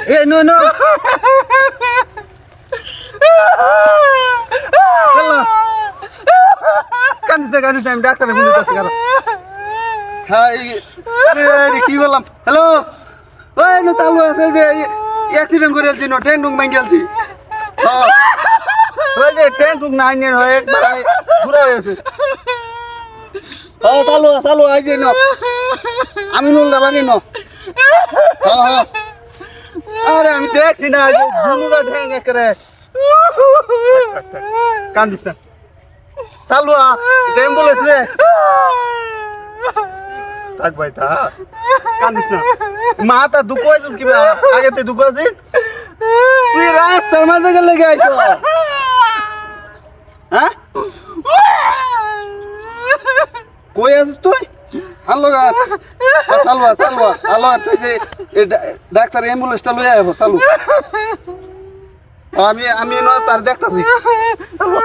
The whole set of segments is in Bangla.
এ নো নো কান্দিস আমি ডাক্তারে ফোন দিতেছি কারণ হ্যাঁ কি বললাম হ্যালো ওই নো চালু আছে যে অ্যাক্সিডেন্ট করে আলছি নো ট্যাঙ্ক টুক ভাঙি আলছি ওই যে ট্যাঙ্ক টুক নাই নেন হয় একবার ঘুরা হয়েছে হ্যাঁ চালু আই যে ন আমি নুলটা বানি ন হ্যাঁ হ্যাঁ আরে আমি দেখছি না দুনুরা ঠ্যাং একেবারে কান্দিস না চালু অ্যাম্বুলেন্স রে থাক ভাই থাক কান্দিস না মাথা দুঃখ হয়েছিস কি আগে তুই দুঃখ আছিস তুই রাস্তার মাঝে গেলে গেছ হ্যাঁ কই আছিস তুই হালো গা চালবা হালো তুই যে ডাক্তার অ্যাম্বুলেন্সটা লই আইব চালু আমি ন তার দেখতাছি চালু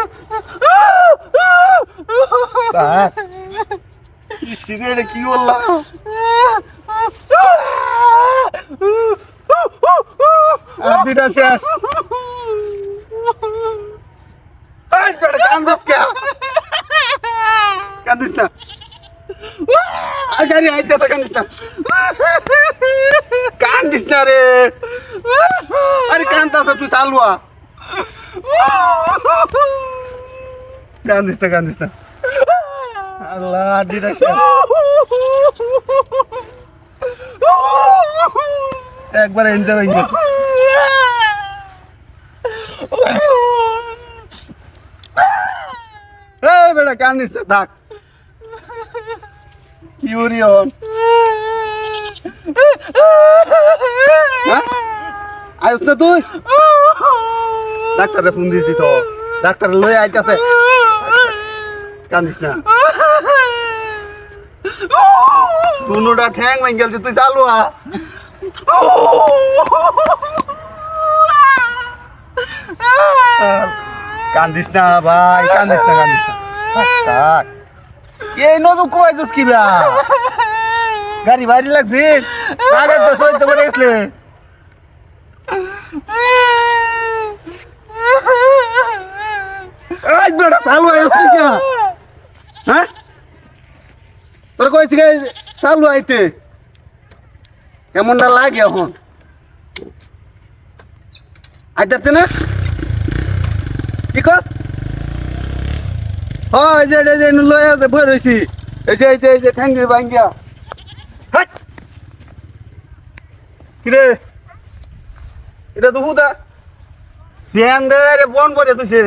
সিগারেট কি বললাম যেটা শেষ কান্দিস না আর গাড়ি আইতেছে কান্দিস না রে আরে কান্দাছে তুই চালুয়া কান্দিস না আল্লাহ আড্ডিটা শেষ একবার এনজয় এই বেটা কান্দিস না থাক কি উড়ি হন আইস না তুই ডাক্তারে ফোন দিয়েছি তো ডাক্তার লই আইতাছে কান্দিস না দুনোটা ঠ্যাং ভাঙ গেছে তুই চালু কান্দিস না ভাই কান্দিস না থাক এই নদু কোয়াইছিস কি বা গাড়ি ভারী লাগছে আগে তো সইতে পড়ে গেছলে আজ বেটা চালু আইছিস কি হ্যাঁ তোর কইছি চালু আইতে কেমনটা লাগে এখন আইতে না কি কর হয় যে লই আছে বই রইছি এই যে ঠ্যাঙ্গি ভাঙ্গিয়া কিরে এটা তো হুদা ধ্যান দে রে বন করে তুইছে